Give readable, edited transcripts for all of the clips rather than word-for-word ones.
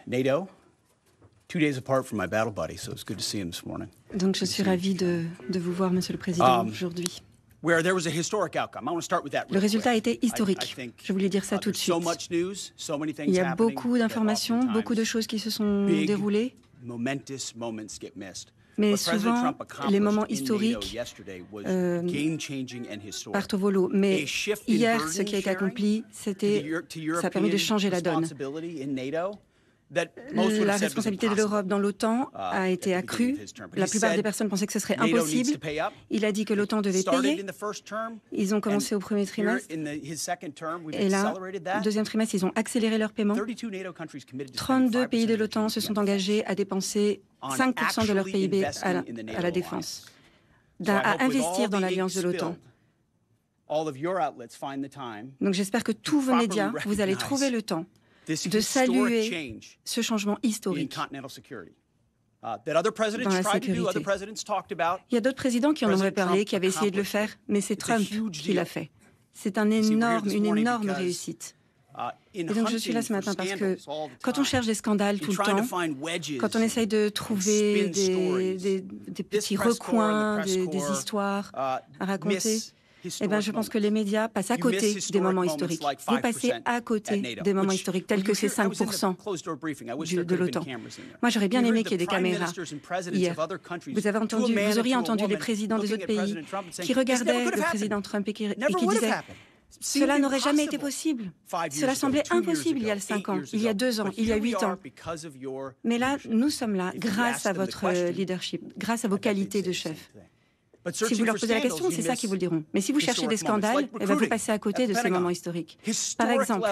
NATO, 2 days apart from my battle buddy, so it's good to see him this morning. Donc je suis ravie de vous voir, Monsieur le Président, aujourd'hui. Where there was a historic outcome. I want to start with that. Le résultat a été historique. Je voulais dire ça tout de suite. Il y a beaucoup d'informations, beaucoup de choses qui se sont déroulées. Mais souvent, les moments historiques partent au volo. Mais hier, ce qui a été accompli, ça a permis de changer la donne. La responsabilité de l'Europe dans l'OTAN a été accrue. La plupart des personnes pensaient que ce serait impossible. Il a dit que l'OTAN devait payer. Ils ont commencé au premier trimestre. Et là, au deuxième trimestre, ils ont accéléré leur paiement. 32 pays de l'OTAN se sont engagés à dépenser 5% de leur PIB à la défense, à investir dans l'alliance de l'OTAN. Donc j'espère que tous vos médias, vous allez trouver le temps de saluer ce changement historique dans la sécurité. Il y a d'autres présidents qui en auraient parlé, qui avaient essayé de le faire, mais c'est Trump qui l'a fait. C'est une énorme réussite. Et donc je suis là ce matin parce que quand on cherche des scandales tout le temps, quand on essaye de trouver des petits recoins, des histoires à raconter, eh bien, je pense que les médias passent à côté des moments historiques. Vous passez à côté des moments historiques, tels que ces 5% de l'OTAN. Moi, j'aurais bien aimé qu'il y ait des caméras hier. Vous auriez entendu les présidents des autres pays qui regardaient le président Trump et qui disaient « Cela n'aurait jamais été possible. Cela semblait impossible il y a 5 ans, il y a 2 ans, il y a 8 ans. Mais là, nous sommes là grâce à votre leadership, grâce à vos qualités de chef. » Si vous leur posez la question, c'est ça qu'ils vous le diront. Mais si vous cherchez des scandales, eh bien, vous passez à côté de ces moments historiques. Par exemple,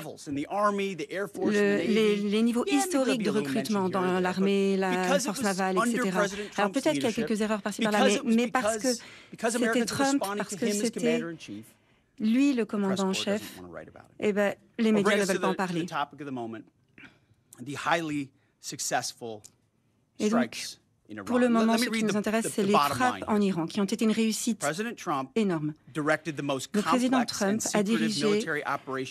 les niveaux historiques de recrutement dans l'armée, la force navale, etc. Alors peut-être qu'il y a quelques erreurs par-ci par-là, mais parce que c'était Trump, parce que c'était lui le commandant en chef, eh bien, les médias ne veulent pas en parler. Et donc, pour le moment, ce qui nous intéresse, c'est les frappes en Iran, qui ont été une réussite énorme. Le président Trump a dirigé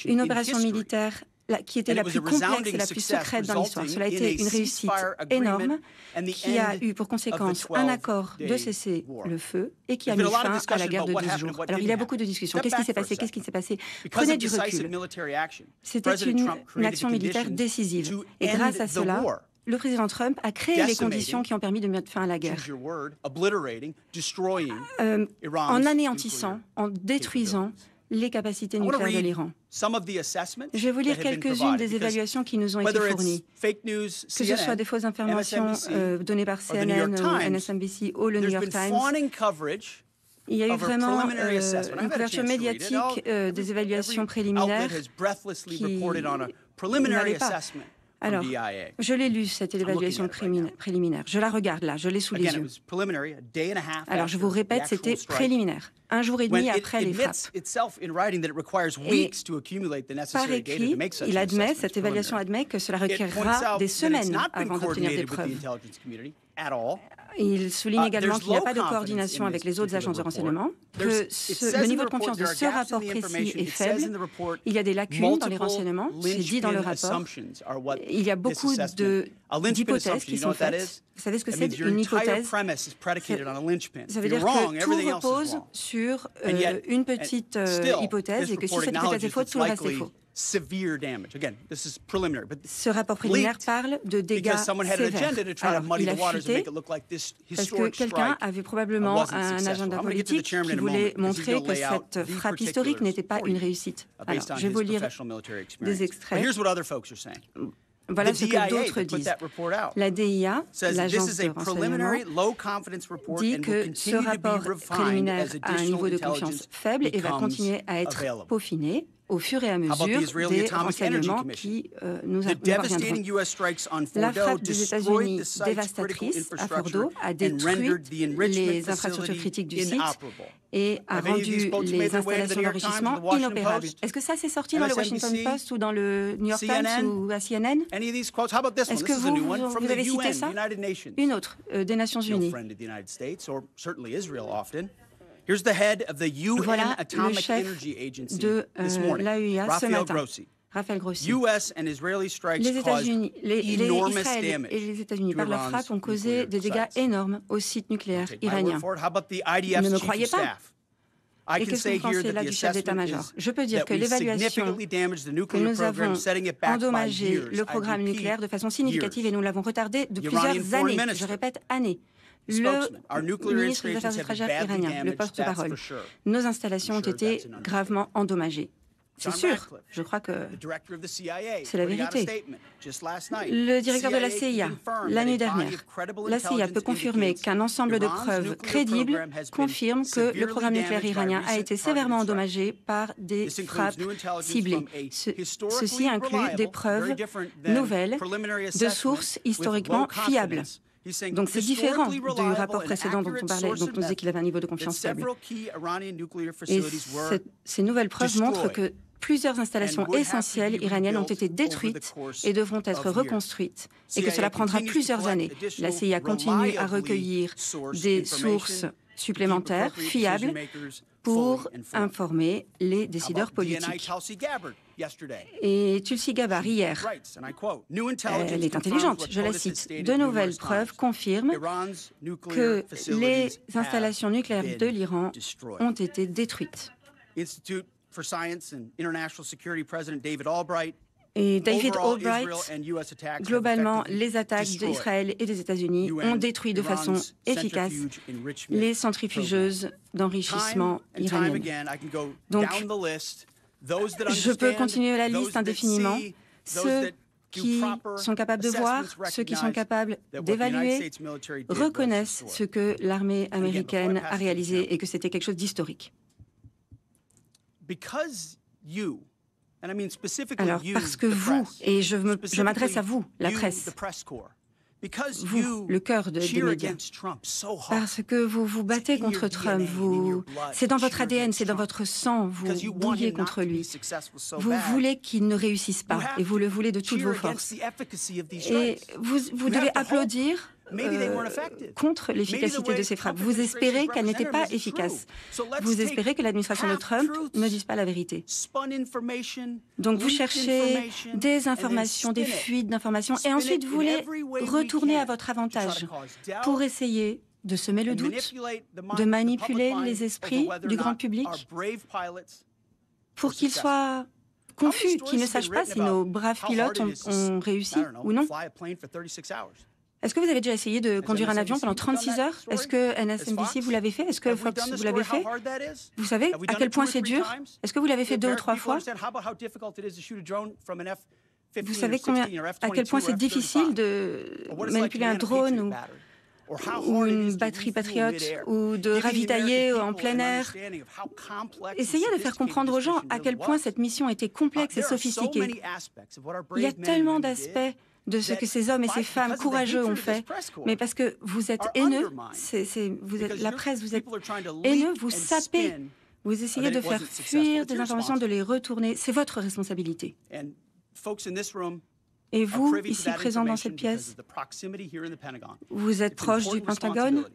une opération militaire qui était la plus complexe et la plus secrète dans l'histoire. Cela a été une réussite énorme qui a eu pour conséquence un accord de cesser le feu et qui a mis fin à la guerre de 12 jours. Alors, il y a beaucoup de discussions. Qu'est-ce qui s'est passé? Qu'est-ce qui s'est passé? Prenez du recul. C'était une action militaire décisive. Et grâce à cela, le président Trump a créé les conditions qui ont permis de mettre fin à la guerre. En anéantissant, en détruisant les capacités nucléaires de l'Iran. Je vais vous lire quelques-unes des évaluations qui nous ont été fournies. Que ce soit des fausses informations données par CNN ou MSNBC ou le New York Times. Il y a eu vraiment une couverture médiatique des évaluations préliminaires qui n'allaient pas. Alors, je l'ai lu, cette évaluation préliminaire. Je la regarde là, je l'ai sous les yeux. Alors, je vous répète, c'était préliminaire. 1 jour et demi après les frappes. Et par écrit, il admet, cette évaluation admet que cela requerra des semaines avant d'obtenir des preuves. Il souligne également qu'il n'y a pas de coordination avec les autres agences de renseignement, que le niveau de confiance de ce rapport précis est faible. Il y a des lacunes dans les renseignements, c'est dit dans le rapport. Il y a beaucoup d'hypothèses qui sont faites. Vous savez ce que c'est une hypothèse? Ça veut dire que tout repose sur une petite hypothèse et que si cette hypothèse est fausse, tout le reste est faux. Ce rapport préliminaire parle de dégâts sévères. Alors, il a fuité parce que quelqu'un avait probablement un agenda politique qui voulait montrer que cette frappe historique n'était pas une réussite. Alors, je vais vous lire des extraits. Voilà ce que d'autres disent. La DIA, l'agence de renseignement, dit que ce rapport préliminaire a un niveau de confiance faible et va continuer à être peaufiné au fur et à mesure des renseignements qui nous parviendront. La frappe des États-Unis dévastatrice à Fordo a détruit les infrastructures critiques du site et a rendu les installations d'enrichissement inopérables. Est-ce que ça s'est sorti dans le Washington Post ou dans le New York Times ou à CNN? Est-ce que vous avez cité ça? Une autre, des Nations Unies. Voilà le chef de l'AEA ce matin. Raphaël Grossi. Les États-Unis, Israël et les États-Unis, par leurs frappes, ont causé des dégâts énormes au site nucléaire iranien. Ne me croyez pas? Et qu'est-ce que vous pensez là du chef d'état-major? Je peux dire que l'évaluation que nous avons endommagé le programme nucléaire de façon significative et nous l'avons retardé de plusieurs années, je répète années. Le ministre des Affaires étrangères iranien, le porte-parole, nos installations ont été gravement endommagées. C'est sûr, je crois que c'est la vérité. Le directeur de la CIA, la nuit dernière, la CIA peut confirmer qu'un ensemble de preuves crédibles confirme que le programme nucléaire iranien a été sévèrement endommagé par des frappes ciblées. Ceci inclut des preuves nouvelles de sources historiquement fiables. Donc c'est différent du rapport précédent dont on parlait, dont on disait qu'il avait un niveau de confiance faible. Et ces nouvelles preuves montrent que plusieurs installations essentielles iraniennes ont été détruites et devront être reconstruites, et que cela prendra plusieurs années. La CIA continue à recueillir des sources supplémentaires, fiables, pour informer les décideurs politiques. Et Tulsi Gabbard, hier, elle est intelligente, je la cite, « De nouvelles preuves confirment que les installations nucléaires de l'Iran ont été détruites. » Et David Albright, globalement, les attaques d'Israël et des États-Unis ont détruit de façon efficace les centrifugeuses d'enrichissement iraniennes. Donc, je peux continuer la liste indéfiniment. Ceux qui sont capables de voir, ceux qui sont capables d'évaluer, reconnaissent ce que l'armée américaine a réalisé et que c'était quelque chose d'historique. Alors, parce que vous, et je m'adresse à vous, la presse, vous, le cœur des médias, parce que vous vous battez contre Trump, c'est dans votre ADN, c'est dans votre sang, vous bouillez contre lui. Vous voulez qu'il ne réussisse pas, et vous le voulez de toutes vos forces. Et vous devez applaudir contre l'efficacité de ces frappes. Vous espérez qu'elles n'étaient pas efficaces. Vous espérez que l'administration de Trump ne dise pas la vérité. Donc vous cherchez des informations, des fuites d'informations, et ensuite vous les retournez à votre avantage pour essayer de semer le doute, de manipuler les esprits du grand public pour qu'ils soient confus, qu'ils ne sachent pas si nos braves pilotes ont réussi ou non. Est-ce que vous avez déjà essayé de conduire un avion pendant 36 heures? Est-ce que MSNBC, vous l'avez fait? Est-ce que Fox, vous l'avez fait? Vous savez à quel point c'est dur? Est-ce que vous l'avez fait 2 ou 3 fois? Vous savez à quel point c'est difficile de manipuler un drone ou une batterie patriote ou de ravitailler en plein air? Essayez de faire comprendre aux gens à quel point cette mission était complexe et sophistiquée. Il y a tellement d'aspects de ce que ces hommes et ces femmes courageux ont fait, mais parce que vous êtes haineux, vous êtes la presse, vous êtes haineux, vous sapez, vous essayez de faire fuir des informations, de les retourner, c'est votre responsabilité. Et vous, ici présents dans cette pièce, vous êtes proche du Pentagone.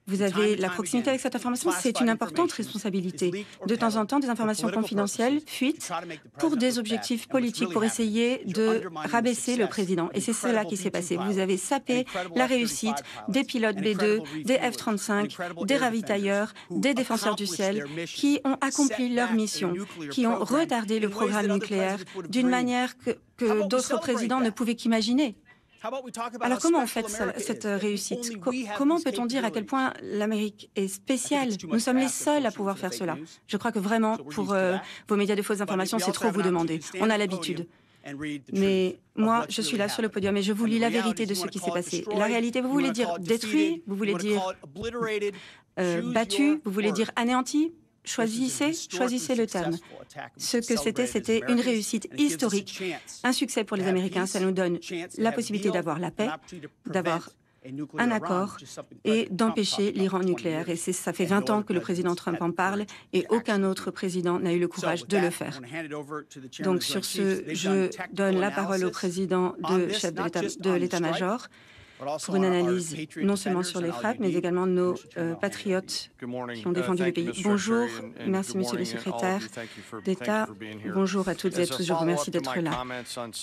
Vous avez la proximité avec cette information, c'est une importante responsabilité. De temps en temps, des informations confidentielles fuitent pour des objectifs politiques, pour essayer de rabaisser le président. Et c'est cela qui s'est passé. Vous avez sapé la réussite des pilotes B-2, des F-35, des ravitailleurs, des défenseurs du ciel, qui ont accompli leur mission, qui ont retardé le programme nucléaire d'une manière que d'autres présidents ne pouvaient qu'imaginer. Alors comment on fait cette réussite? Comment peut-on dire à quel point l'Amérique est spéciale? Nous sommes les seuls à pouvoir faire cela. Je crois que vraiment, pour vos médias de fausses informations, c'est trop vous demander. On a l'habitude. Mais moi, je suis là sur le podium et je vous lis la vérité de ce qui s'est passé. La réalité, vous voulez dire détruit, vous voulez dire battu, vous voulez dire anéanti? Choisissez le terme. Ce que c'était une réussite historique, un succès pour les Américains. Ça nous donne la possibilité d'avoir la paix, d'avoir un accord et d'empêcher l'Iran nucléaire. Et ça fait 20 ans que le président Trump en parle et aucun autre président n'a eu le courage de le faire. Donc sur ce, je donne la parole au président chef de l'état-major. pour une analyse non seulement sur les frappes, mais également nos patriotes qui ont défendu le pays. Bonjour, merci Monsieur le secrétaire d'État. Bonjour à toutes et à tous, je vous remercie d'être là.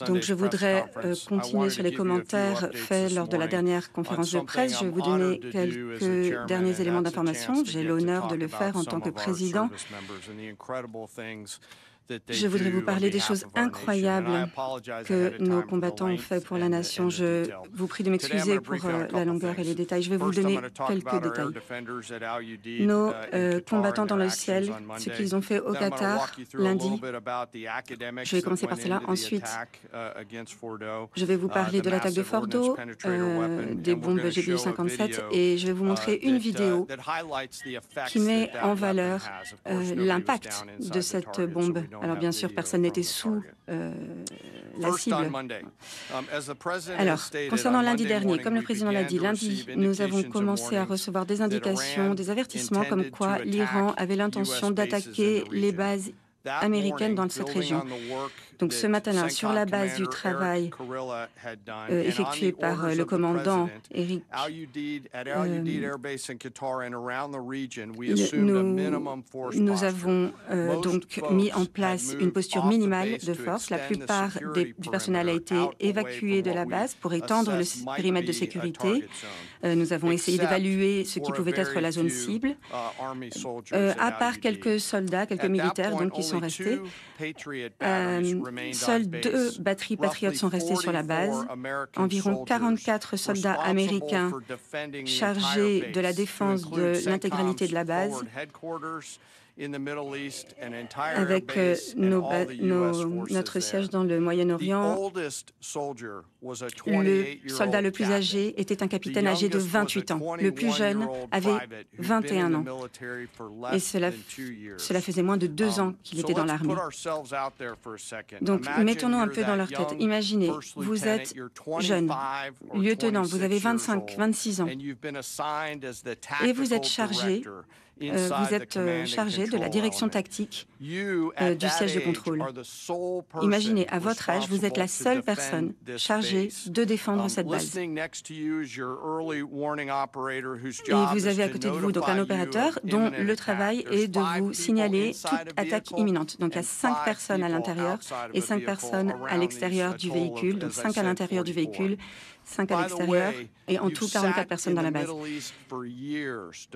Donc je voudrais continuer sur les commentaires faits lors de la dernière conférence de presse. Je vais vous donner quelques derniers éléments d'information. J'ai l'honneur de le faire en tant que président. Je voudrais vous parler des choses incroyables que nos combattants ont fait pour la nation. Je vous prie de m'excuser pour la longueur et les détails. Je vais vous donner quelques détails. Nos combattants dans le ciel, ce qu'ils ont fait au Qatar lundi. Je vais commencer par cela. Ensuite, je vais vous parler de l'attaque de Fordo, des bombes GBU-57, et je vais vous montrer une vidéo qui met en valeur l'impact de cette bombe. Alors bien sûr, personne n'était sous la cible. Alors, concernant lundi dernier, comme le président l'a dit, lundi, nous avons commencé à recevoir des indications, des avertissements comme quoi l'Iran avait l'intention d'attaquer les bases américaines dans cette région. Donc ce matin-là, sur la base du travail effectué par le commandant Eric, nous avons donc mis en place une posture minimale de force. La plupart du personnel a été évacué de la base pour étendre le périmètre de sécurité. Nous avons essayé d'évaluer ce qui pouvait être la zone cible, à part quelques soldats, quelques militaires donc, qui sont restés. Seules 2 batteries patriotes sont restées sur la base. Environ 44 soldats américains chargés de la défense de l'intégralité de la base, avec notre siège dans le Moyen-Orient. Le soldat le plus âgé était un capitaine âgé de 28 ans. Le plus jeune avait 21 ans. Et cela faisait moins de 2 ans qu'il était dans l'armée. Donc, mettons-nous un peu dans leur tête. Imaginez, vous êtes jeune, lieutenant, vous avez 25, 26 ans, et vous êtes chargé de la direction tactique du siège de contrôle. Imaginez, à votre âge, vous êtes la seule personne chargée de défendre cette base. Et vous avez à côté de vous donc un opérateur dont le travail est de vous signaler toute attaque imminente. Donc il y a 5 personnes à l'intérieur et 5 personnes à l'extérieur du véhicule. Donc 5 à l'intérieur du véhicule, 5 à l'extérieur, et en tout 44 personnes dans la base.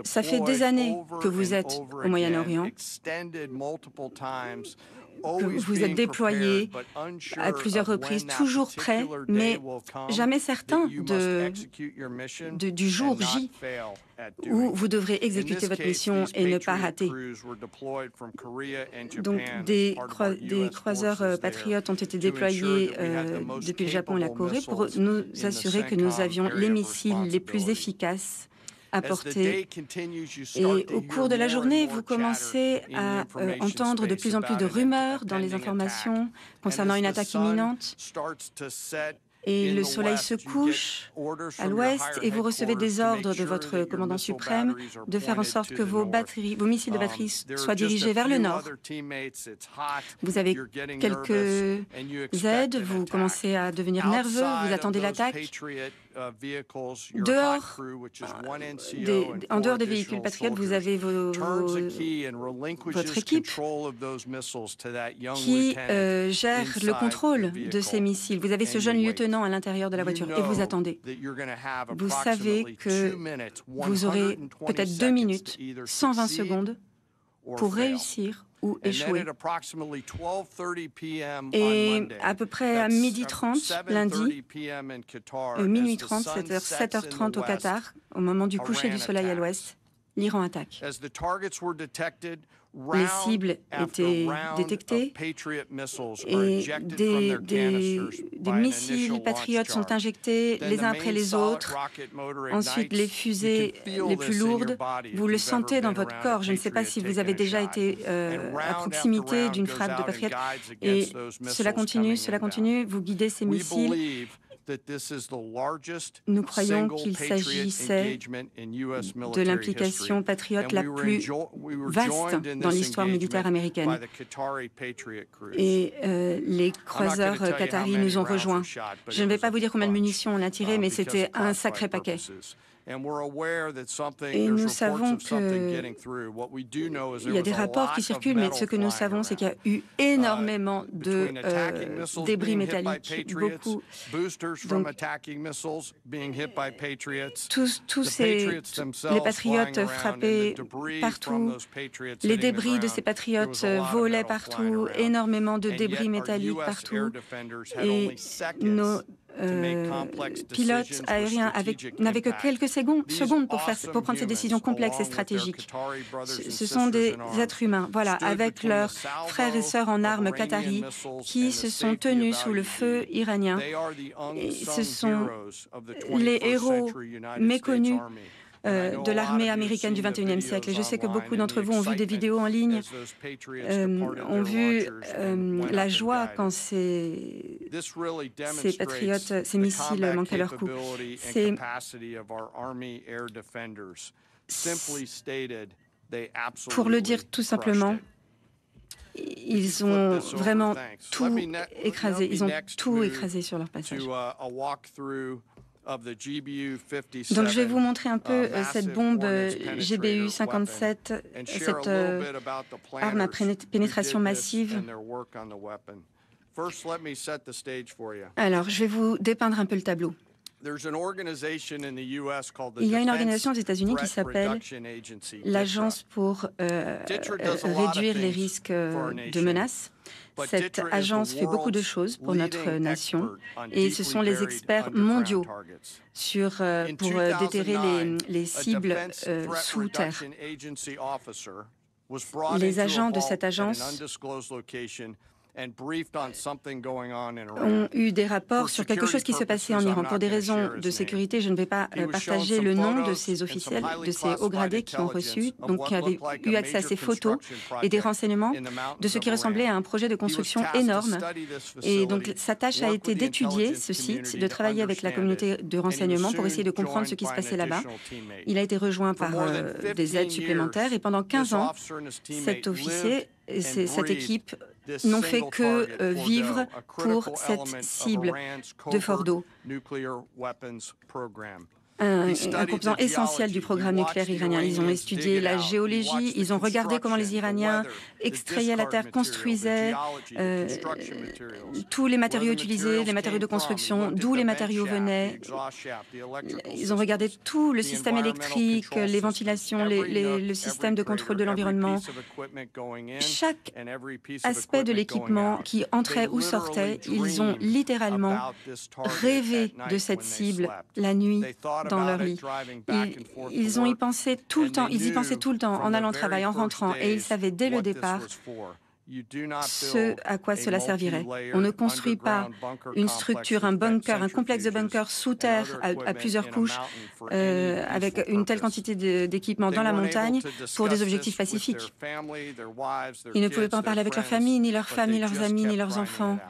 Ça fait des années que vous êtes au Moyen-Orient, que vous êtes déployé à plusieurs reprises, toujours prêt, mais jamais certain du jour J où vous devrez exécuter votre mission et ne pas rater. Donc, des croiseurs patriotes ont été déployés depuis le Japon et la Corée pour nous assurer que nous avions les missiles les plus efficaces à portée. Et au cours de la journée, vous commencez à entendre de plus en plus de rumeurs dans les informations concernant une attaque imminente. Et le soleil se couche à l'ouest et vous recevez des ordres de votre commandant suprême de faire en sorte que vos missiles de batterie soient dirigés vers le nord. Vous avez quelques aides, vous commencez à devenir nerveux, vous attendez l'attaque. En dehors des véhicules patriotes, vous avez votre équipe qui gère le contrôle de ces missiles. Vous avez ce jeune lieutenant à l'intérieur de la voiture et vous attendez. Vous savez que vous aurez peut-être 2 minutes, 120 secondes pour réussir ou échouer. Et à peu près à 12h30 lundi, minuit 30, c'est-à-dire 7h30 au Qatar, au moment du coucher du soleil à l'ouest, l'Iran attaque. Les cibles étaient détectées et des missiles patriotes sont injectés les uns après les autres. Ensuite, les fusées les plus lourdes, vous le sentez dans votre corps. Je ne sais pas si vous avez déjà été à proximité d'une frappe de patriote. Et cela continue, vous guidez ces missiles. Nous croyons qu'il s'agissait de l'implication patriote la plus vaste dans l'histoire militaire américaine. Et les croiseurs qataris nous ont rejoints. Je ne vais pas vous dire combien de munitions on a tiré, mais c'était un sacré paquet. Et nous savons qu'il y a des rapports qui circulent, mais ce que nous savons, c'est qu'il y a eu énormément de débris métalliques, beaucoup. Donc, les patriotes frappaient partout, les débris de ces patriotes volaient partout, énormément de débris métalliques partout, et nos pilotes aériens n'avaient que quelques secondes pour prendre ces décisions complexes et stratégiques. Ce sont des êtres humains, voilà, avec leurs frères et sœurs en armes qataris qui se sont tenus sous le feu iranien. Et ce sont les héros méconnus de l'armée américaine du XXIe siècle. Et je sais que beaucoup d'entre vous ont vu des vidéos en ligne, ont vu la joie quand ces patriotes, ces missiles manquaient leur coup. Pour le dire tout simplement, ils ont vraiment tout écrasé. Ils ont tout écrasé sur leur passage. Donc, je vais vous montrer un peu cette bombe GBU-57, cette arme à pénétration massive. Alors, je vais vous dépeindre un peu le tableau. Il y a une organisation aux États-Unis qui s'appelle l'Agence pour réduire les risques de menaces. Cette agence fait beaucoup de choses pour notre nation et ce sont les experts mondiaux pour déterrer les cibles sous terre. Les agents de cette agence ont eu des rapports sur quelque chose qui se passait en Iran. Pour des raisons de sécurité, je ne vais pas partager le nom de ces officiels, de ces hauts gradés qui ont reçu, donc qui avaient eu accès à ces photos et des renseignements de ce qui ressemblait à un projet de construction énorme. Et donc sa tâche a été d'étudier ce site, de travailler avec la communauté de renseignement pour essayer de comprendre ce qui se passait là-bas. Il a été rejoint par des aides supplémentaires et pendant 15 ans, cet officier et cette équipe n'ont fait que vivre pour cette cible de Fordo. Un composant essentiel du programme nucléaire iranien. Ils ont étudié la géologie, ils ont regardé comment les Iraniens extrayaient la terre, construisaient tous les matériaux utilisés, les matériaux de construction, d'où les matériaux venaient. Ils ont regardé tout le système électrique, les ventilations, le système de contrôle de l'environnement. Chaque aspect de l'équipement qui entrait ou sortait, ils ont littéralement rêvé de cette cible la nuit dans leur lit. Ils y pensaient tout le temps, en allant au travail, en rentrant, et ils savaient dès le départ ce à quoi cela servirait. On ne construit pas une structure, un bunker, un complexe de bunkers sous terre à plusieurs couches avec une telle quantité d'équipements dans la montagne pour des objectifs pacifiques. Ils ne pouvaient pas en parler avec leur famille, ni leurs femmes, ni leurs amis, ni leurs enfants.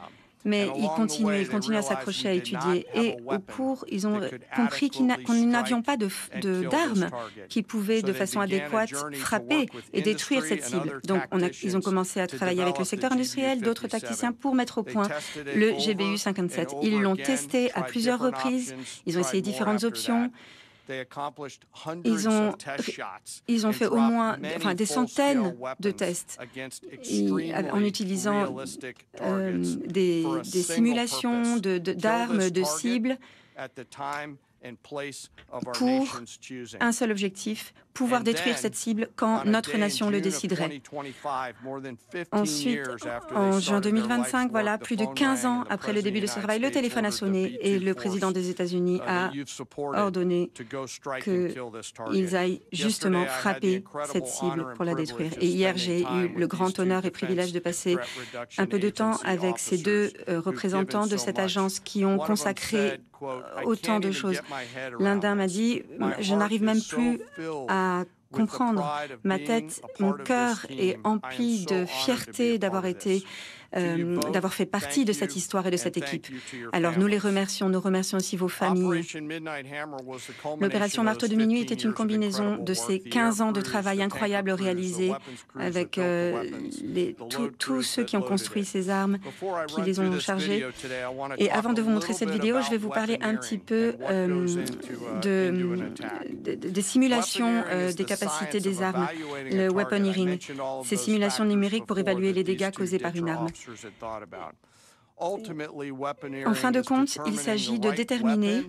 Mais ils continuent à s'accrocher à étudier. Et au cours, ils ont compris qu'on n'avions pas d'armes qui pouvaient de façon adéquate frapper et détruire cette cible. Donc ils ont commencé à travailler avec le secteur industriel, d'autres tacticiens pour mettre au point le GBU-57. Ils l'ont testé à plusieurs reprises, ils ont essayé différentes options. Ils ont fait au moins des centaines de tests en utilisant des simulations d'armes, de cibles pour un seul objectif, pouvoir détruire cette cible quand notre nation le déciderait. Ensuite, en juin 2025, voilà, plus de 15 ans après le début de ce travail, le téléphone a sonné et le président des États-Unis a ordonné qu'ils aillent justement frapper cette cible pour la détruire. Et hier, j'ai eu le grand honneur et privilège de passer un peu de temps avec ces deux représentants de cette agence qui ont consacré autant de choses. L'un d'eux m'a dit « Je n'arrive même plus à comprendre. Ma tête, mon cœur est empli de fierté d'avoir été d'avoir fait partie de cette histoire et de cette équipe. Alors nous les remercions, nous remercions aussi vos familles. L'opération Marteau de Minuit était une combinaison de ces 15 ans de travail incroyable réalisé avec tous ceux qui ont construit ces armes, qui les ont chargées. Et avant de vous montrer cette vidéo, je vais vous parler un petit peu des simulations des capacités des armes, le weaponeering, ces simulations numériques pour évaluer les dégâts causés par une arme. En fin de compte, il s'agit de déterminer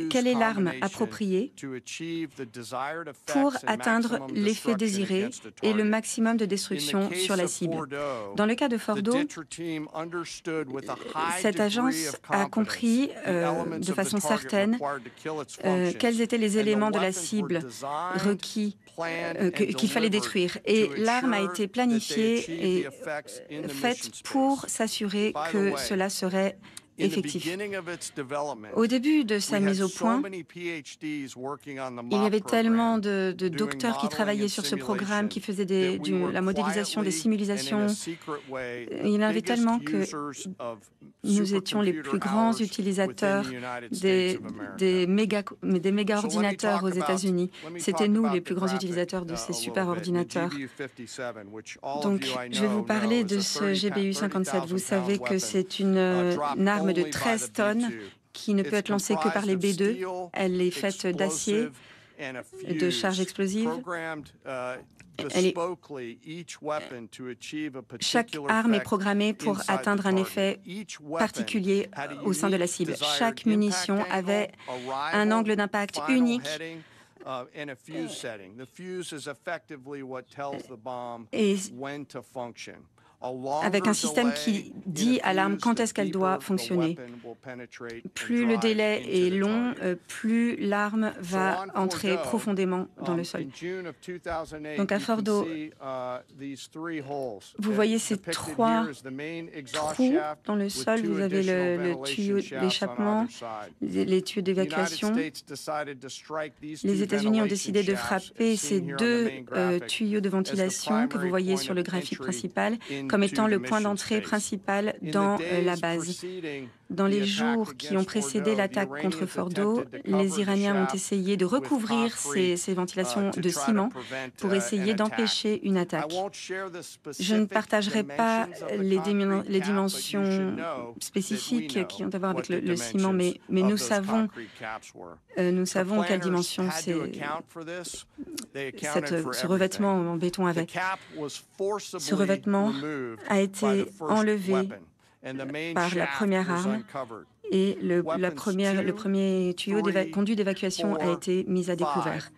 quelle est l'arme appropriée pour atteindre l'effet désiré et le maximum de destruction sur la cible. Dans le cas de Fordo, cette agence a compris de façon certaine quels étaient les éléments de la cible requis qu'il fallait détruire. Et l'arme a été planifiée et faite pour s'assurer que cela serait effectif. Au début de sa mise au point, il y avait tellement de docteurs qui travaillaient sur ce programme, qui faisaient la modélisation, des simulations. Il y en avait tellement que nous étions les plus grands utilisateurs des méga ordinateurs aux États-Unis. C'était nous les plus grands utilisateurs de ces super ordinateurs. Donc, je vais vous parler de ce GBU 57. Vous savez que c'est une arme de 13 tonnes qui ne peut être lancée que par les B2. Elle est faite d'acier, de charge explosive. Chaque arme est programmée pour atteindre un effet particulier au sein de la cible. Chaque munition avait un angle d'impact unique. Et avec un système qui dit à l'arme quand est-ce qu'elle doit fonctionner. Plus le délai est long, plus l'arme va entrer profondément dans le sol. Donc à Fordo, vous voyez ces 3 trous dans le sol. Vous avez le tuyau d'échappement, les tuyaux d'évacuation. Les États-Unis ont décidé de frapper ces 2 tuyaux de ventilation que vous voyez sur le graphique principal comme étant le point d'entrée principal dans la base. Dans les jours qui ont précédé l'attaque contre Fordo, les Iraniens ont essayé de recouvrir ces ventilations de ciment pour essayer d'empêcher une attaque. Je ne partagerai pas les dimensions spécifiques qui ont à voir avec le ciment, mais nous savons quelle dimension ce revêtement en béton avait. Ce revêtement a été enlevé par la première arme et le premier conduit d'évacuation a été mis à découvert.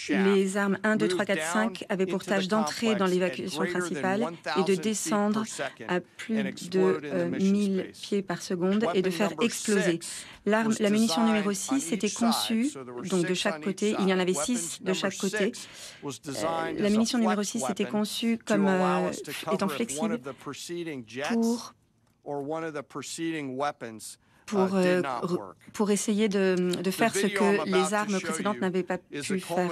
Les armes 1, 2, 3, 4, 5 avaient pour tâche d'entrer dans l'évacuation principale et de descendre à plus de 1000 pieds par seconde et de faire exploser. La munition numéro 6 était conçue, donc de chaque côté, il y en avait 6 de chaque côté. La munition numéro 6 était conçue comme étant flexible pour essayer de faire ce que les armes précédentes n'avaient pas pu faire.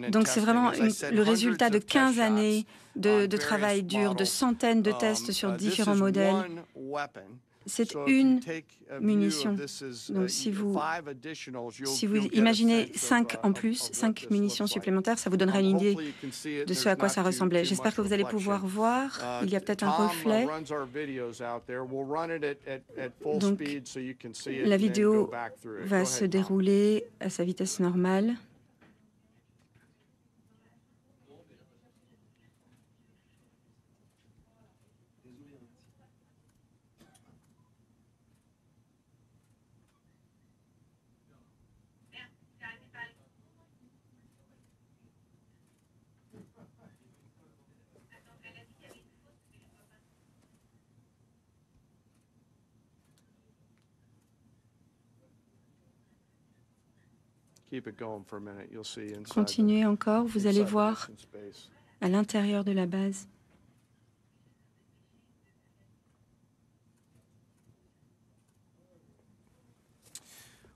Donc c'est vraiment le résultat de 15 années de travail dur, de centaines de tests sur différents modèles. C'est une munition. Donc si vous imaginez 5 en plus, 5 munitions supplémentaires, ça vous donnera une idée de ce à quoi ça ressemblait. J'espère que vous allez pouvoir voir. Il y a peut-être un reflet. Donc la vidéo va se dérouler à sa vitesse normale. Continuez encore, vous allez voir à l'intérieur de la base.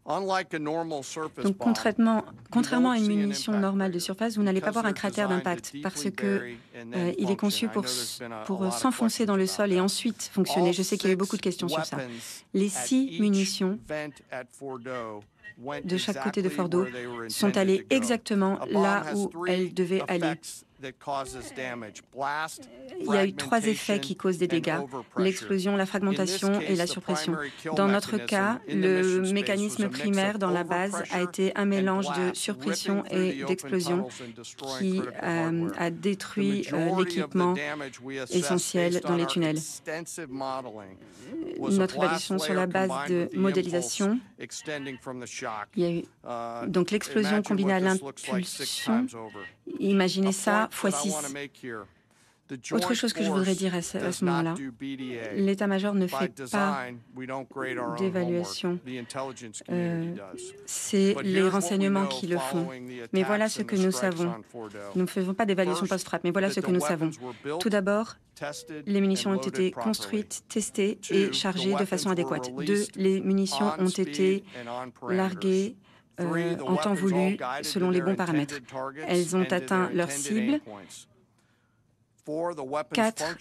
Donc, contrairement à une munition normale de surface, vous n'allez pas voir un cratère d'impact parce qu'il est conçu pour s'enfoncer dans le sol et ensuite fonctionner. Je sais qu'il y a eu beaucoup de questions sur ça. Les 6 munitions de chaque côté de Fordo sont allées exactement là où elles devaient aller. Il y a eu 3 effets qui causent des dégâts, l'explosion, la fragmentation et la surpression. Dans notre cas, le mécanisme primaire dans la base a été un mélange de surpression et d'explosion qui a détruit l'équipement essentiel dans les tunnels. Notre évaluation sur la base de modélisation, il y a eu donc l'explosion combinée à l'impulsion. Imaginez ça fois 6. Autre chose que je voudrais dire à ce moment-là, l'état-major ne fait pas d'évaluation. C'est les renseignements qui le font. Mais voilà ce que nous savons. Nous ne faisons pas d'évaluation post-frappe, mais voilà ce que nous savons. Tout d'abord, les munitions ont été construites, testées et chargées de façon adéquate. 2, les munitions ont été larguées en temps voulu, selon les bons paramètres. Elles ont atteint leur cible. 4,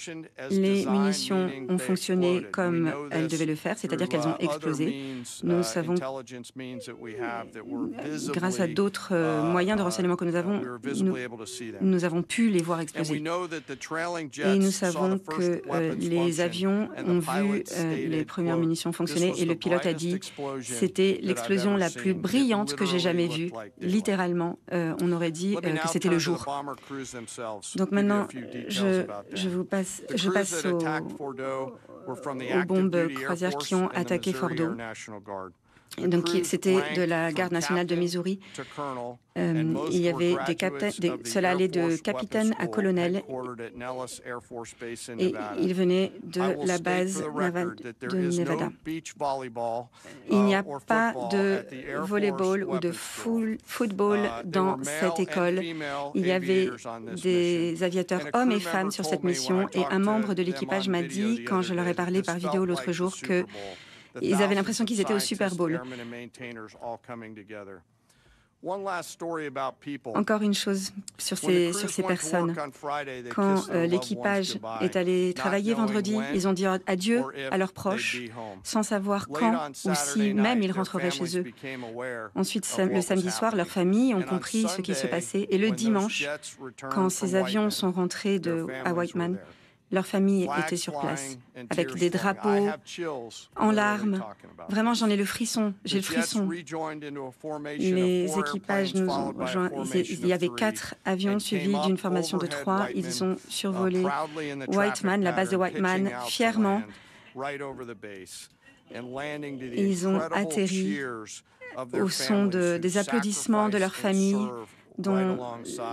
les munitions ont fonctionné comme elles devaient le faire, c'est-à-dire qu'elles ont explosé. Nous savons, grâce à d'autres moyens de renseignement que nous avons pu les voir exploser. Et nous savons que les avions ont vu les premières munitions fonctionner et le pilote a dit « c'était l'explosion la plus brillante que j'ai jamais vue ». Littéralement, on aurait dit que c'était le jour. Donc maintenant, je passe aux bombes croisières qui ont attaqué Fordo. Donc, c'était de la Garde nationale de Missouri. Il y avait cela allait de capitaine à colonel et il venait de la base navale de Nevada. Il n'y a pas de volleyball ou de football dans cette école. Il y avait des aviateurs hommes et femmes sur cette mission et un membre de l'équipage m'a dit, quand je leur ai parlé par vidéo l'autre jour, que ils avaient l'impression qu'ils étaient au Super Bowl. Encore une chose sur ces personnes. Quand l'équipage est allé travailler vendredi, ils ont dit adieu à leurs proches, sans savoir quand ou si même ils rentreraient chez eux. Ensuite, le samedi soir, leurs familles ont compris ce qui se passait. Et le dimanche, quand ces avions sont rentrés à Whiteman, leur famille était sur place, avec des drapeaux, en larmes. Vraiment, j'en ai le frisson, j'ai le frisson. Les équipages nous ont rejoints. Il y avait 4 avions suivis d'une formation de 3. Ils ont survolé Whiteman, la base de Whiteman, fièrement. Ils ont atterri au son des applaudissements de leur famille, dont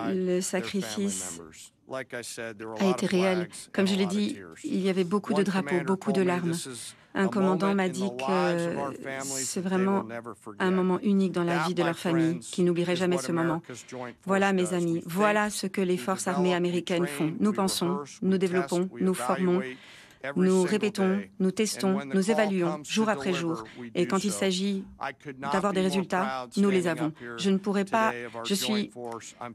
le sacrifice a été réel. Comme je l'ai dit, il y avait beaucoup de drapeaux, beaucoup de larmes. Un commandant m'a dit que c'est vraiment un moment unique dans la vie de leur famille, qu'ils n'oublieraient jamais ce moment. Voilà, mes amis, voilà ce que les forces armées américaines font. Nous pensons, nous développons, nous formons, nous répétons, nous testons, nous évaluons jour après jour. Et quand il s'agit d'avoir des résultats, nous les avons. Je ne pourrais pas, je suis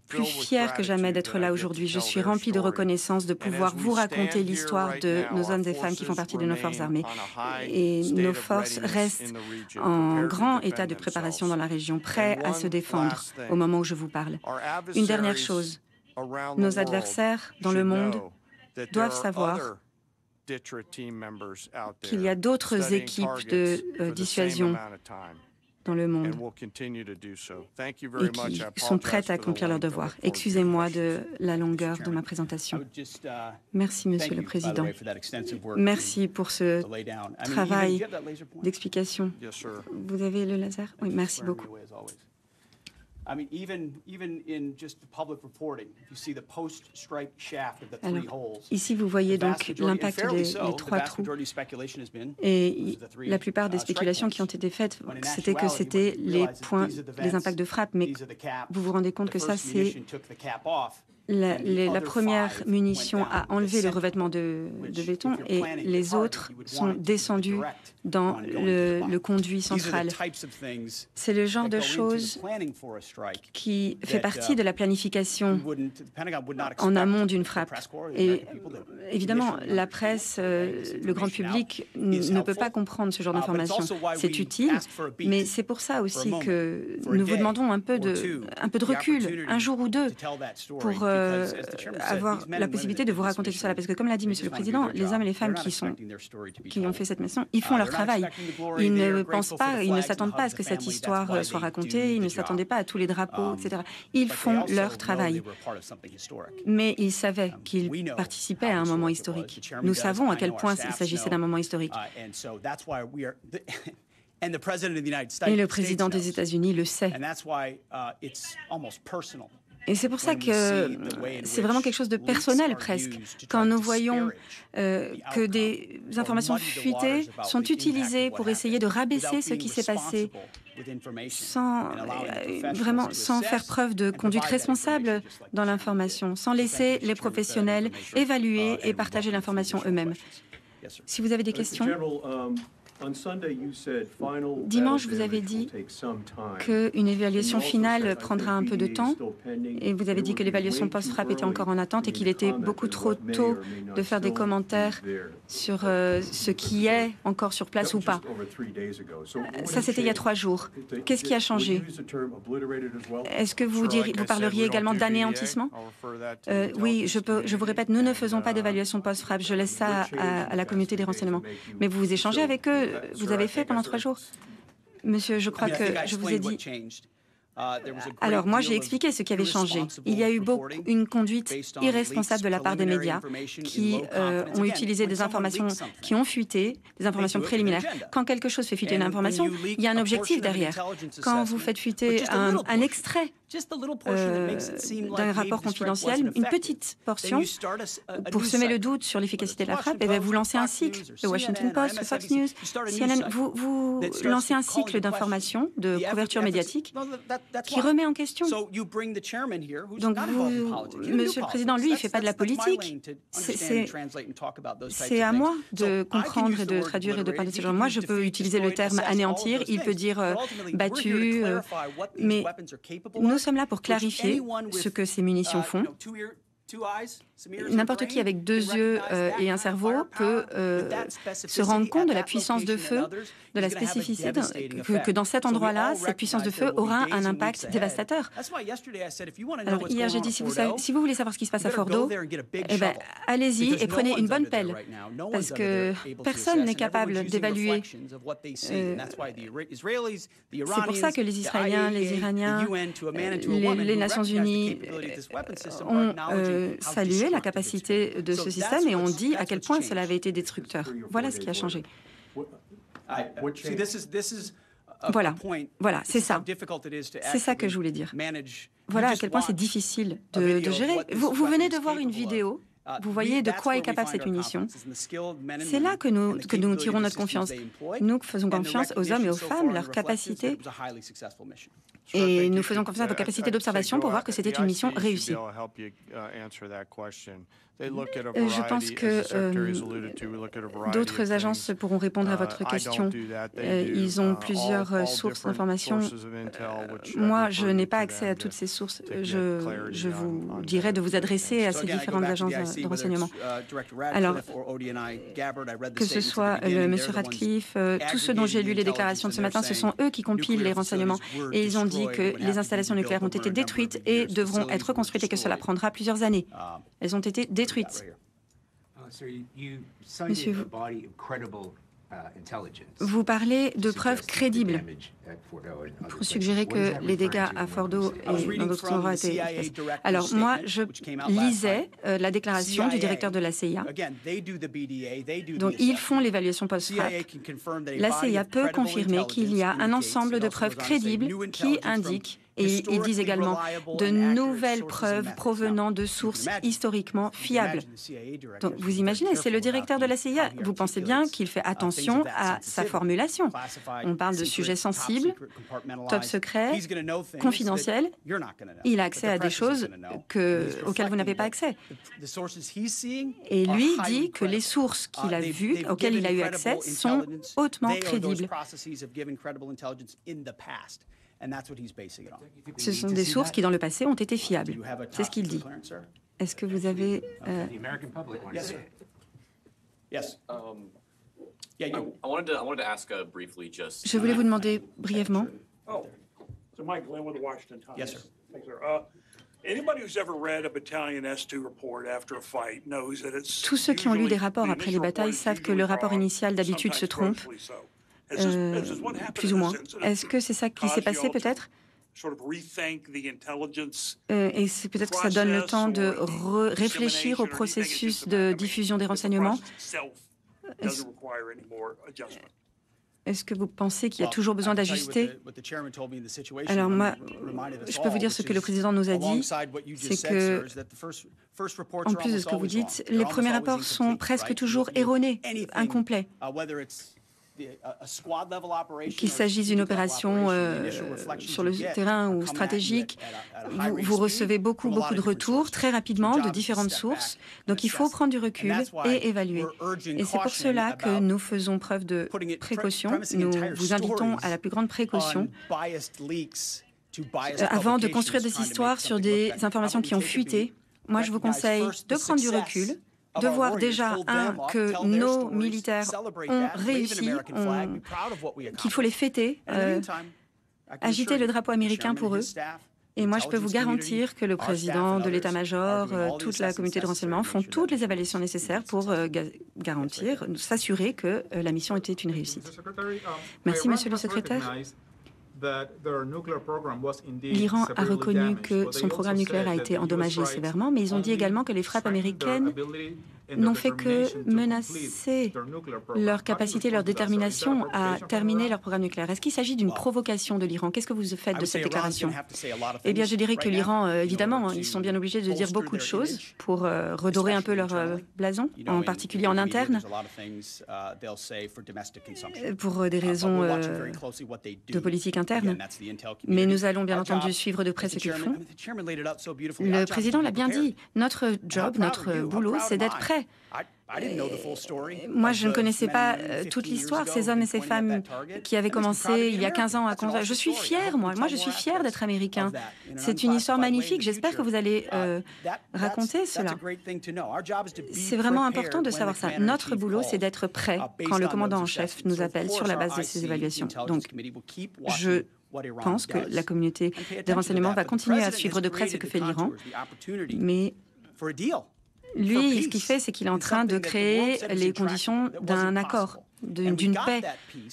plus fière que jamais d'être là aujourd'hui. Je suis remplie de reconnaissance de pouvoir vous raconter l'histoire de nos hommes et femmes qui font partie de nos forces armées. Et nos forces restent en grand état de préparation dans la région, prêts à se défendre au moment où je vous parle. Une dernière chose, nos adversaires dans le monde doivent savoir qu'il y a d'autres équipes de dissuasion dans le monde et qui sont prêtes à accomplir leur devoir. Excusez-moi de la longueur de ma présentation. Merci, Monsieur le Président. Merci pour ce travail d'explication. Vous avez le laser? Oui, merci beaucoup. Alors, ici, vous voyez donc l'impact des 3 trous. Et la plupart des spéculations qui ont été faites, c'était que c'était les impacts de frappe. Mais vous vous rendez compte que ça, c'est La première munition a enlevé le revêtement de béton et les autres sont descendus dans le conduit central. C'est le genre de choses qui fait partie de la planification en amont d'une frappe. Et évidemment, la presse, le grand public ne peut pas comprendre ce genre d'informations. C'est utile, mais c'est pour ça aussi que nous vous demandons un peu de recul, un jour ou deux, pour avoir la possibilité de vous raconter tout cela. Parce que, comme l'a dit Monsieur le Président, les hommes et les femmes qui ont fait cette mission, ils font leur travail. Ils ne pensent pas, ils ne s'attendent pas à ce que cette histoire soit racontée, ils ne s'attendaient pas à tous les drapeaux, etc. Ils font leur travail. Mais ils savaient qu'ils participaient à un moment historique. Nous savons à quel point il s'agissait d'un moment historique. Et le président des États-Unis le sait. Et c'est pour ça que c'est vraiment quelque chose de personnel presque. Quand nous voyons que des informations fuitées sont utilisées pour essayer de rabaisser ce qui s'est passé sans faire preuve de conduite responsable dans l'information, sans laisser les professionnels évaluer et partager l'information eux-mêmes. Si vous avez des questions. Dimanche, vous avez dit qu'une évaluation finale prendra un peu de temps et vous avez dit que l'évaluation post-frappe était encore en attente et qu'il était beaucoup trop tôt de faire des commentaires sur ce qui est encore sur place ou pas. Ça, c'était il y a 3 jours. Qu'est-ce qui a changé? Est-ce que vous parleriez également d'anéantissement? Oui, je vous répète, nous ne faisons pas d'évaluation post-frappe. Je laisse ça à la communauté des renseignements. Mais vous échangez avec eux. Vous avez fait pendant 3 jours? Monsieur, je crois que je vous ai dit... Alors, moi, j'ai expliqué ce qui avait changé. Il y a eu une conduite irresponsable de la part des médias qui ont utilisé des informations qui ont fuité, des informations préliminaires. Quand quelque chose fait fuiter une information, il y a un objectif derrière. Quand vous faites fuiter un extrait d'un rapport confidentiel, une petite portion, pour semer le doute sur l'efficacité de la frappe, et bien vous lancez un cycle. Le Washington Post, le Fox News, CNN, vous lancez un cycle d'information, de couverture médiatique qui remet en question. Donc Monsieur le Président, lui, il ne fait pas de la politique. C'est à moi de comprendre et de traduire et de parler de ce genre. Moi, je peux utiliser le terme anéantir, il peut dire battu, mais nous sommes là pour clarifier ce que ces munitions font. N'importe qui avec 2 yeux et un cerveau peut se rendre compte de la puissance de feu, de la spécificité, que dans cet endroit-là, cette puissance de feu aura un impact dévastateur. Alors hier, j'ai dit, si vous voulez savoir ce qui se passe à Fordo, eh ben, allez-y et prenez une bonne pelle, parce que personne n'est capable d'évaluer. C'est pour ça que les Israéliens, les Iraniens, les Nations Unies ont salué la capacité de ce système et on dit à quel point cela avait été destructeur. Voilà ce qui a changé. Voilà, c'est ça. C'est ça que je voulais dire. Voilà à quel point c'est difficile de gérer. Vous venez de voir une vidéo. Vous voyez de quoi est capable cette munition. C'est là que nous tirons notre confiance. Nous faisons confiance aux hommes et aux femmes, leur capacité. Et nous faisons confiance à vos capacités d'observation pour voir que c'était une mission réussie. Je pense que d'autres agences pourront répondre à votre question. Ils ont plusieurs sources d'informations. Moi, je n'ai pas accès à toutes ces sources. Je vous dirais de vous adresser à ces différentes agences de renseignement. Alors, que ce soit M. Radcliffe, tous ceux dont j'ai lu les déclarations de ce matin, ce sont eux qui compilent les renseignements. Et ils ont dit que les installations nucléaires ont été détruites et devront être reconstruites et que cela prendra plusieurs années. Elles ont été détruites. Monsieur, vous parlez de preuves crédibles pour suggérer que les dégâts à Fordo et dans d'autres endroits étaient... Alors moi, je lisais la déclaration du directeur de la CIA. Donc ils font l'évaluation post-frappe. La CIA peut confirmer qu'il y a un ensemble de preuves crédibles qui indiquent Et ils disent également de nouvelles preuves provenant de sources historiquement fiables. Donc, vous imaginez, c'est le directeur de la CIA. Vous pensez bien qu'il fait attention à sa formulation. On parle de sujets sensibles, top secret, confidentiels. Il a accès à des choses auxquelles vous n'avez pas accès. Et lui dit que les sources qu'il a vues, auxquelles il a eu accès, sont hautement crédibles. Ce sont des sources qui, dans le passé, ont été fiables. C'est ce qu'il dit. Est-ce que vous avez... Je voulais vous demander brièvement... Tous ceux qui ont lu des rapports après les batailles savent que le rapport initial d'habitude se trompe, plus ou moins. Est-ce que c'est ça qui s'est passé peut-être ? Et c'est peut-être que ça donne le temps de réfléchir au processus de diffusion des renseignements. Est-ce que vous pensez qu'il y a toujours besoin d'ajuster? Alors moi, je peux vous dire ce que le président nous a dit, c'est que, en plus de ce que vous dites, les premiers rapports sont presque toujours erronés, incomplets. Qu'il s'agisse d'une opération sur le terrain ou stratégique, vous recevez beaucoup de retours très rapidement de différentes sources. Donc il faut prendre du recul et évaluer. Et c'est pour cela que nous faisons preuve de précaution. Nous vous invitons à la plus grande précaution avant de construire des histoires sur des informations qui ont fuité. Moi, je vous conseille de prendre du recul, de voir déjà, que nos militaires ont réussi, qu'il faut les fêter, agiter le drapeau américain pour eux. Et moi, je peux vous garantir que le président de l'état-major, toute la communauté de renseignement font toutes les évaluations nécessaires pour garantir, s'assurer que la mission était une réussite. Merci, Monsieur le secrétaire. L'Iran a reconnu que son programme nucléaire a été endommagé sévèrement, mais ils ont dit également que les frappes américaines n'ont fait que menacer leur capacité, leur détermination à terminer leur programme nucléaire. Est-ce qu'il s'agit d'une provocation de l'Iran? Qu'est-ce que vous faites de cette déclaration? Eh bien, je dirais que l'Iran, évidemment, ils sont bien obligés de dire beaucoup de choses pour redorer un peu leur blason, en particulier en interne, pour des raisons de politique interne. Mais nous allons bien entendu suivre de près ce qu'ils font. Le président l'a bien dit, notre job, notre boulot, c'est d'être prêt. Moi, je ne connaissais pas toute l'histoire, ces hommes et ces femmes qui avaient commencé il y a 15 ans à construire. Je suis fière, moi je suis fière d'être américain. C'est une histoire magnifique. J'espère que vous allez raconter cela. C'est vraiment important de savoir ça. Notre boulot, c'est d'être prêt quand le commandant en chef nous appelle sur la base de ces évaluations. Donc, je pense que la communauté des renseignements va continuer à suivre de près ce que fait l'Iran, mais lui, ce qu'il fait, c'est qu'il est en train de créer les conditions d'un accord, d'une paix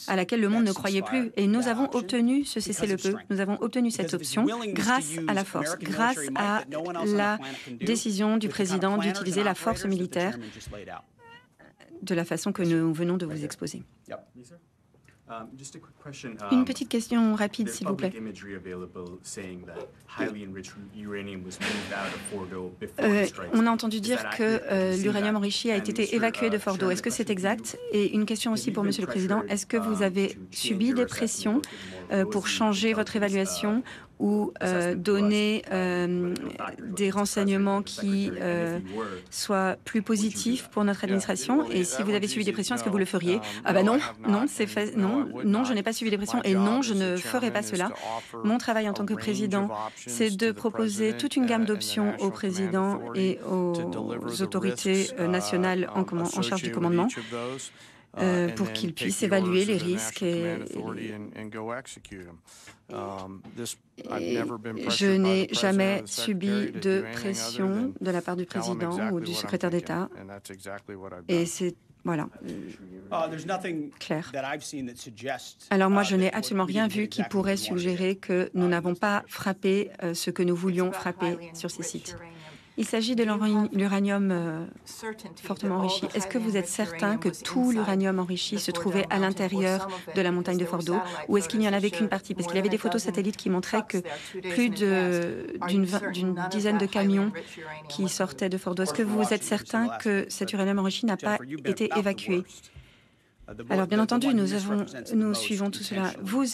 à laquelle le monde ne croyait plus. Et nous avons obtenu ce cessez-le-feu, nous avons obtenu cette option grâce à la force, grâce à la décision du président d'utiliser la force militaire de la façon que nous venons de vous exposer. Une petite question rapide, s'il vous plaît. On a entendu dire que l'uranium enrichi a été évacué de Fordo. Est-ce que c'est exact? Et une question aussi pour Monsieur le Président. Est-ce que vous avez subi des pressions pour changer votre évaluation ou donner des renseignements qui soient plus positifs pour notre administration? Et si vous avez subi des pressions, est-ce que vous le feriez? Ah ben non, c'est fait, non, je n'ai pas subi des pressions et non, je ne ferai pas cela. Mon travail en tant que président, c'est de proposer toute une gamme d'options au président et aux autorités nationales en charge du commandement pour qu'ils puissent évaluer les risques je n'ai jamais subi de pression de la part du président ou du secrétaire d'État. Et c'est, voilà, clair. Alors moi, je n'ai absolument rien vu qui pourrait suggérer que nous n'avons pas frappé ce que nous voulions frapper sur ces sites. Il s'agit de l'uranium fortement enrichi. Est-ce que vous êtes certain que tout l'uranium enrichi se trouvait à l'intérieur de la montagne de Fordo, ou est-ce qu'il n'y en avait qu'une partie? Parce qu'il y avait des photos satellites qui montraient que plus d'une dizaine de camions qui sortaient de Fordo. Est-ce que vous êtes certain que cet uranium enrichi n'a pas été évacué? Alors, bien entendu, nous suivons tout cela. Vous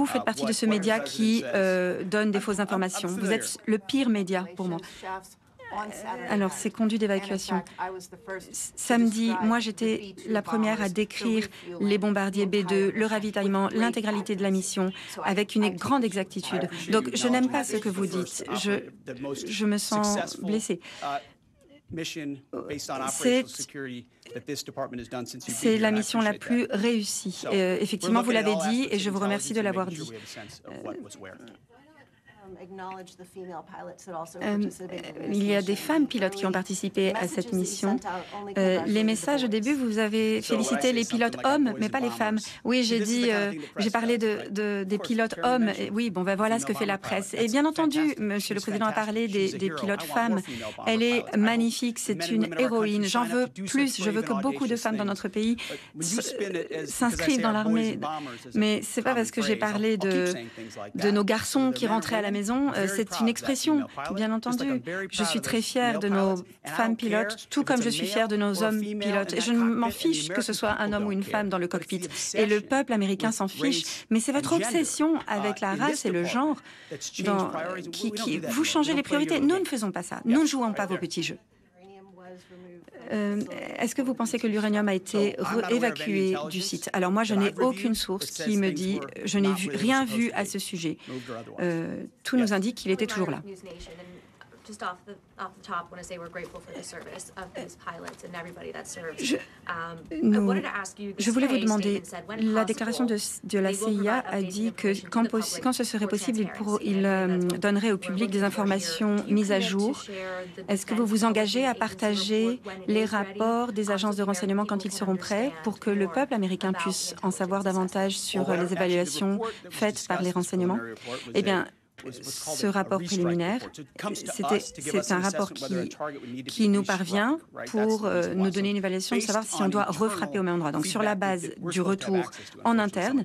faites partie de ce média qui donne des fausses informations. Vous êtes le pire média pour moi. Alors, ces conduits d'évacuation. Samedi, moi, j'étais la première à décrire les bombardiers B-2, le ravitaillement, l'intégralité de la mission, avec une grande exactitude. Donc, je n'aime pas ce que vous dites. Je me sens blessée. C'est la mission la plus réussie. Effectivement, vous l'avez dit et je vous remercie de l'avoir dit. Il y a des femmes pilotes qui ont participé à cette mission. Les messages au début, vous avez félicité les pilotes hommes, mais pas les femmes. Oui, j'ai parlé des pilotes hommes. Et oui, bon, ben voilà ce que fait la presse. Et bien entendu, Monsieur le Président a parlé des pilotes femmes. Elle est magnifique, c'est une héroïne. J'en veux plus. Je veux que beaucoup de femmes dans notre pays s'inscrivent dans l'armée. Mais c'est pas parce que j'ai parlé de nos garçons qui rentraient à la maison. C'est une expression, bien entendu. Je suis très fière de nos femmes pilotes, tout comme je suis fière de nos hommes pilotes. Et je m'en fiche que ce soit un homme ou une femme dans le cockpit. Et le peuple américain s'en fiche. Mais c'est votre obsession avec la race et le genre qui vous changez les priorités. Nous ne faisons pas ça. Nous ne jouons pas vos petits jeux. Est-ce que vous pensez que l'uranium a été évacué du site? Alors moi, je n'ai aucune source qui me dit, je n'ai rien vu à ce sujet. Tout nous indique qu'il était toujours là. Je voulais vous demander, la déclaration de la CIA a dit que quand ce serait possible, il donnerait au public des informations mises à jour. Est-ce que vous vous engagez à partager les rapports des agences de renseignement quand ils seront prêts pour que le peuple américain puisse en savoir davantage sur les évaluations faites par les renseignements? Eh bien, ce rapport préliminaire, c'est un rapport qui nous parvient pour nous donner une évaluation de savoir si on doit refrapper au même endroit. Donc, sur la base du retour en interne,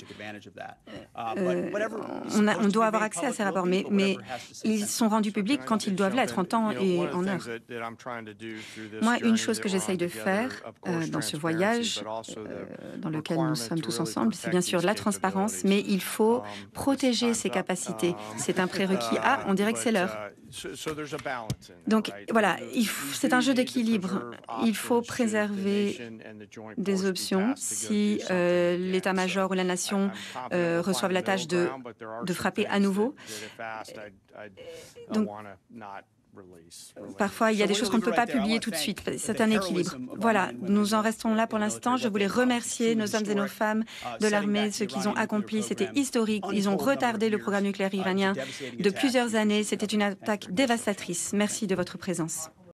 on doit avoir accès à ces rapports, mais ils sont rendus publics quand ils doivent l'être, en temps et en heure. Moi, une chose que j'essaye de faire dans ce voyage dans lequel nous sommes tous ensemble, c'est bien sûr la transparence, mais il faut protéger ses capacités. C'est un prérequis. Ah, on dirait que c'est l'heure. Donc voilà, c'est un jeu d'équilibre. Il faut préserver des options. Si l'état-major ou la nation reçoivent la tâche de frapper à nouveau. Donc, parfois, il y a des choses qu'on ne peut pas publier tout de suite. C'est un équilibre. Voilà, nous en restons là pour l'instant. Je voulais remercier nos hommes et nos femmes de l'armée, ce qu'ils ont accompli. C'était historique. Ils ont retardé le programme nucléaire iranien de plusieurs années. C'était une attaque dévastatrice. Merci de votre présence.